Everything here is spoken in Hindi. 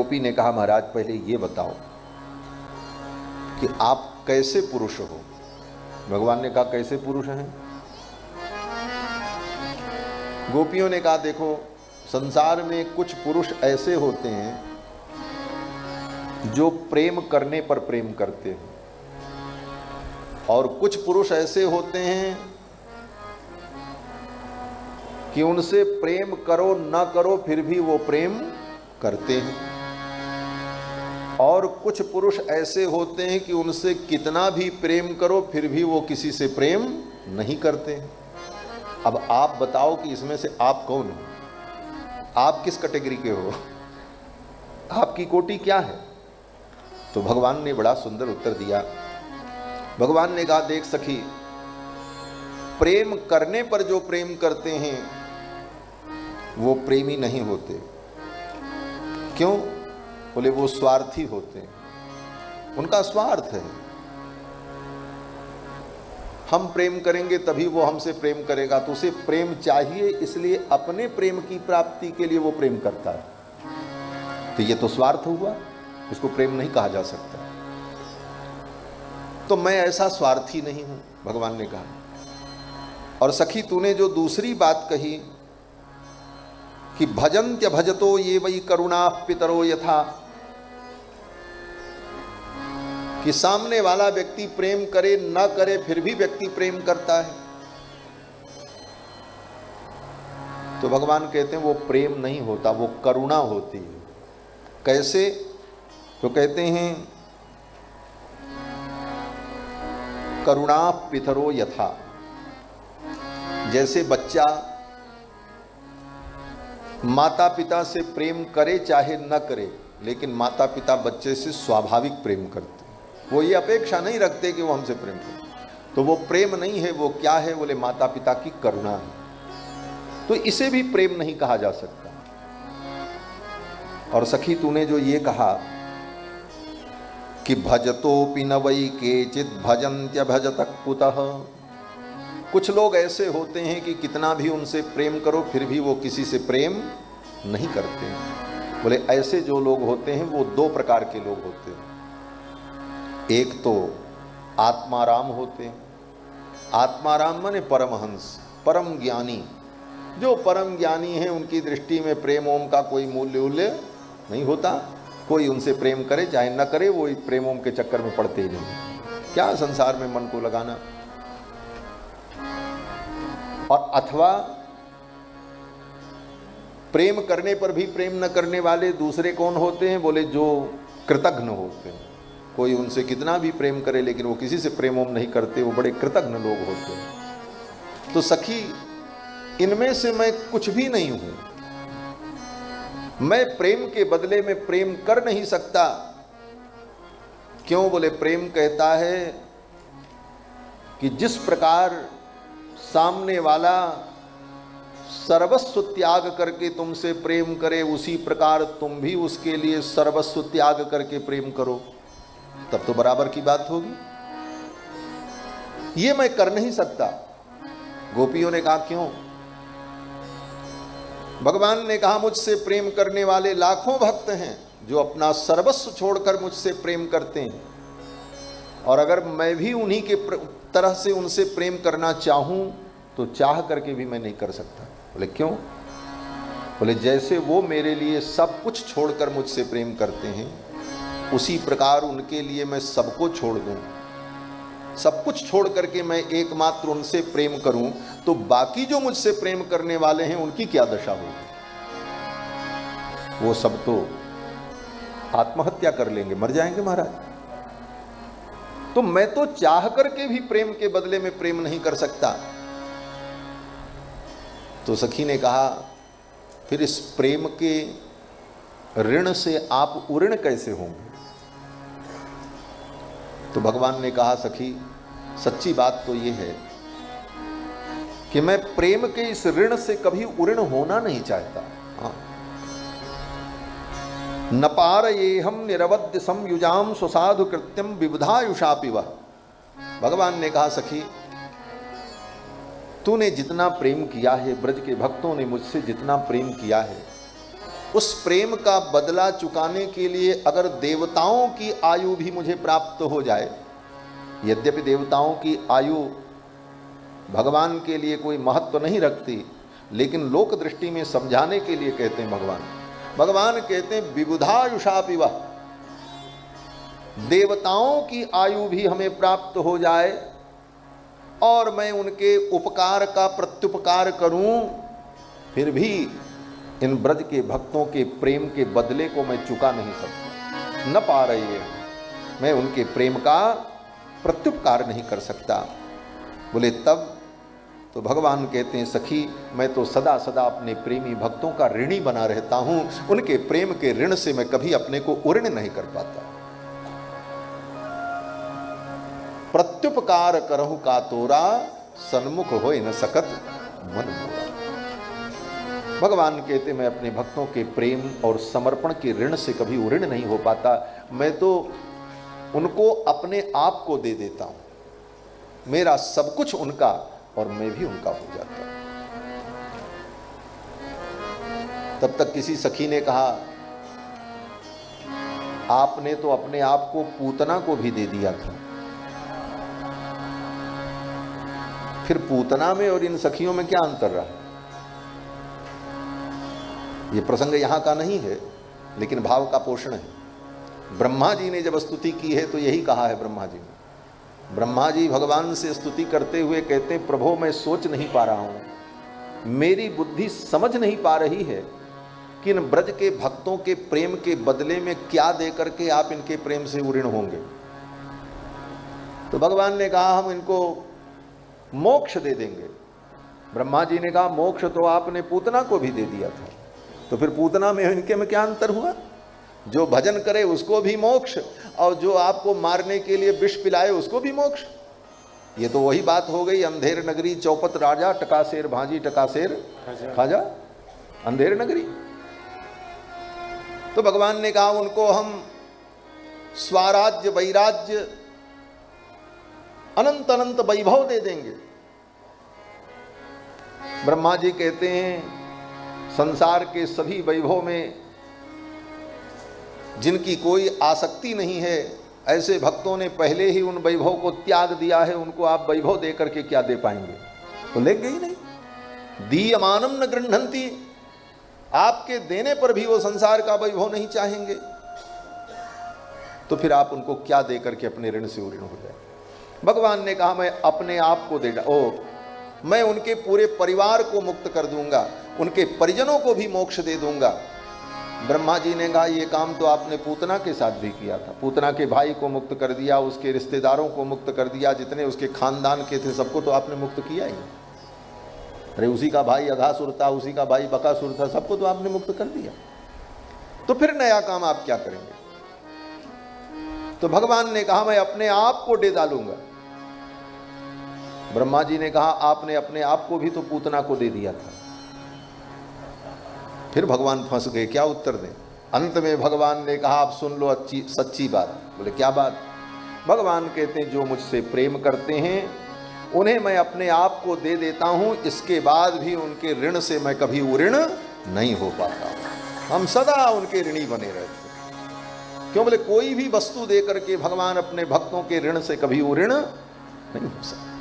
गोपी ने कहा, महाराज पहले ये बताओ कि आप कैसे पुरुष हो। भगवान ने कहा, कैसे पुरुष हैं? गोपियों ने कहा, देखो संसार में कुछ पुरुष ऐसे होते हैं जो प्रेम करने पर प्रेम करते हैं, और कुछ पुरुष ऐसे होते हैं कि उनसे प्रेम करो न करो फिर भी वो प्रेम करते हैं, और कुछ पुरुष ऐसे होते हैं कि उनसे कितना भी प्रेम करो फिर भी वो किसी से प्रेम नहीं करते हैं। अब आप बताओ कि इसमें से आप कौन हो? आप किस कैटेगरी के हो? आपकी कोटि क्या है? तो भगवान ने बड़ा सुंदर उत्तर दिया। भगवान ने कहा, देख सखी, प्रेम करने पर जो प्रेम करते हैं वो प्रेमी नहीं होते। क्यों? बोले वो स्वार्थी होते हैं, उनका स्वार्थ है। हम प्रेम करेंगे तभी वो हमसे प्रेम करेगा, तो उसे प्रेम चाहिए, इसलिए अपने प्रेम की प्राप्ति के लिए वो प्रेम करता है। तो ये तो स्वार्थ हुआ, इसको प्रेम नहीं कहा जा सकता। तो मैं ऐसा स्वार्थी नहीं हूं, भगवान ने कहा। और सखी, तूने जो दूसरी बात कही कि भजन्त्य भजतो ये वही करुणा पितरो यथा, कि सामने वाला व्यक्ति प्रेम करे न करे फिर भी व्यक्ति प्रेम करता है, तो भगवान कहते हैं वो प्रेम नहीं होता, वो करुणा होती है। कैसे? तो कहते हैं करुणा पितरो यथा, जैसे बच्चा माता पिता से प्रेम करे चाहे न करे, लेकिन माता पिता बच्चे से स्वाभाविक प्रेम करते, वो ये अपेक्षा नहीं रखते कि वो हमसे प्रेम करे। तो वो प्रेम नहीं है, वो क्या है? बोले माता पिता की करुणा है। तो इसे भी प्रेम नहीं कहा जा सकता। और सखी, तूने जो ये कहा कि भजतोपि न वै केचित् भजन्त्य भजतः कुतः, कुछ लोग ऐसे होते हैं कि कितना भी उनसे प्रेम करो फिर भी वो किसी से प्रेम नहीं करते। बोले ऐसे जो लोग होते हैं वो दो प्रकार के लोग होते हैं। एक तो आत्माराम होते हैं। आत्माराम माने परमहंस, परम ज्ञानी। जो परम ज्ञानी हैं उनकी दृष्टि में प्रेम ओम का कोई मूल्य नहीं होता। कोई उनसे प्रेम करे चाहे न करे, वो प्रेम ओम के चक्कर में पड़ते ही नहीं। क्या संसार में मन को लगाना। और अथवा प्रेम करने पर भी प्रेम न करने वाले दूसरे कौन होते हैं? बोले जो कृतघ्न होते हैं। कोई उनसे कितना भी प्रेम करे लेकिन वो किसी से प्रेम ओम नहीं करते, वो बड़े कृतघ्न लोग होते हैं। तो सखी, इनमें से मैं कुछ भी नहीं हूं। मैं प्रेम के बदले में प्रेम कर नहीं सकता। क्यों? बोले प्रेम कहता है कि जिस प्रकार सामने वाला सर्वस्व त्याग करके तुमसे प्रेम करे, उसी प्रकार तुम भी उसके लिए सर्वस्व त्याग करके प्रेम करो, तब तो बराबर की बात होगी। ये मैं कर नहीं सकता। गोपियों ने कहा, क्यों? भगवान ने कहा, मुझसे प्रेम करने वाले लाखों भक्त हैं जो अपना सर्वस्व छोड़कर मुझसे प्रेम करते हैं, और अगर मैं भी उन्हीं के तरह से उनसे प्रेम करना चाहूं तो चाह करके भी मैं नहीं कर सकता। बोले क्यों? बोले जैसे वो मेरे लिए सब कुछ छोड़कर मुझसे प्रेम करते हैं, उसी प्रकार उनके लिए मैं सबको छोड़ दूं, सब कुछ छोड़ करके मैं एकमात्र उनसे प्रेम करूं, तो बाकी जो मुझसे प्रेम करने वाले हैं उनकी क्या दशा होगी? वो सब तो आत्महत्या कर लेंगे, मर जाएंगे महाराज। तो मैं तो चाह करके भी प्रेम के बदले में प्रेम नहीं कर सकता। तो सखी ने कहा, फिर इस प्रेम के ऋण से आप उऋण कैसे होंगे? तो भगवान ने कहा, सखी सच्ची बात तो ये है कि मैं प्रेम के इस ऋण से कभी उऋण होना नहीं चाहता। हाँ, न पारयेहम निरवध्य संयुजाम स्वसाधु कृत्यम विबुधायुषापि वः। भगवान ने कहा, सखी तूने जितना प्रेम किया है, ब्रज के भक्तों ने मुझसे जितना प्रेम किया है, उस प्रेम का बदला चुकाने के लिए अगर देवताओं की आयु भी मुझे प्राप्त हो जाए, यद्यपि देवताओं की आयु भगवान के लिए कोई महत्व नहीं रखती, लेकिन लोक दृष्टि में समझाने के लिए कहते हैं भगवान कहते हैं विबुधायुषापि वः, देवताओं की आयु भी हमें प्राप्त हो जाए और मैं उनके उपकार का प्रत्युपकार करूं, फिर भी इन ब्रज के भक्तों के प्रेम के बदले को मैं चुका नहीं सकता, न पा रही है, मैं उनके प्रेम का प्रत्युपकार नहीं कर सकता। बोले तब तो भगवान कहते हैं सखी, मैं तो सदा सदा अपने प्रेमी भक्तों का ऋणी बना रहता हूं, उनके प्रेम के ऋण से मैं कभी अपने को उऋण नहीं कर पाता। प्रत्युपकार करहु का तोरा, सन्मुख होय न सकत मन मोरा। भगवान कहते मैं अपने भक्तों के प्रेम और समर्पण के ऋण से कभी उऋण नहीं हो पाता, मैं तो उनको अपने आप को दे देता हूं, मेरा सब कुछ उनका और मैं भी उनका हो जाता हूं। तब तक किसी सखी ने कहा, आपने तो अपने आप को पूतना को भी दे दिया था, फिर पूतना में और इन सखियों में क्या अंतर रहा? ये प्रसंग यहां का नहीं है, लेकिन भाव का पोषण है। ब्रह्मा जी ने जब स्तुति की है तो यही कहा है ब्रह्मा जी ने। ब्रह्मा जी भगवान से स्तुति करते हुए कहते हैं, प्रभु मैं सोच नहीं पा रहा हूं, मेरी बुद्धि समझ नहीं पा रही है कि इन ब्रज के भक्तों के प्रेम के बदले में क्या दे करके आप इनके प्रेम से उऋण होंगे। तो भगवान ने कहा हम इनको मोक्ष दे देंगे। ब्रह्मा जी ने कहा मोक्ष तो आपने पूतना को भी दे दिया था, तो फिर पूतना में इनके में क्या अंतर हुआ? जो भजन करे उसको भी मोक्ष, और जो आपको मारने के लिए विष पिलाए उसको भी मोक्ष। ये तो वही बात हो गई, अंधेर नगरी चौपत राजा, टकासेर भाजी टकासेर खाजा, अंधेर नगरी। तो भगवान ने कहा उनको हम स्वराज्य वैराज्य अनंत अनंत वैभव दे देंगे। ब्रह्मा जी कहते हैं संसार के सभी वैभव में जिनकी कोई आसक्ति नहीं है, ऐसे भक्तों ने पहले ही उन वैभव को त्याग दिया है, उनको आप वैभव दे करके क्या दे पाएंगे? तो लेंगे ही नहीं। दीयमानम न गृह्णन्ति, आपके देने पर भी वो संसार का वैभव नहीं चाहेंगे, तो फिर आप उनको क्या दे करके अपने ऋण से उऋण हो जाए? भगवान ने कहा मैं अपने आप को दे मैं उनके पूरे परिवार को मुक्त कर दूंगा, उनके परिजनों को भी मोक्ष दे दूंगा। ब्रह्मा जी ने कहा ये काम तो आपने पूतना के साथ भी किया था, पूतना के भाई को मुक्त कर दिया, उसके रिश्तेदारों को मुक्त कर दिया, जितने उसके खानदान के थे सबको तो आपने मुक्त किया ही। अरे उसी का भाई अघासुर था, उसी का भाई बकासुर था, सबको तो आपने मुक्त कर दिया, तो फिर नया काम आप क्या करेंगे? तो भगवान ने कहा मैं अपने आप को दे डालूंगा। ब्रह्मा जी ने कहा आपने अपने आप को भी तो पूतना को दे दिया था। फिर भगवान फंस गए, क्या उत्तर दें? अंत में भगवान ने कहा आप सुन लो अच्छी सच्ची बात। बोले क्या बात? भगवान कहते हैं जो मुझसे प्रेम करते हैं उन्हें मैं अपने आप को दे देता हूं, इसके बाद भी उनके ऋण से मैं कभी उऋण नहीं हो पाता। हम सदा उनके ऋणी बने रहते। क्यों? बोले कोई भी वस्तु दे करके भगवान अपने भक्तों के ऋण से कभी उऋण नहीं हो सकता।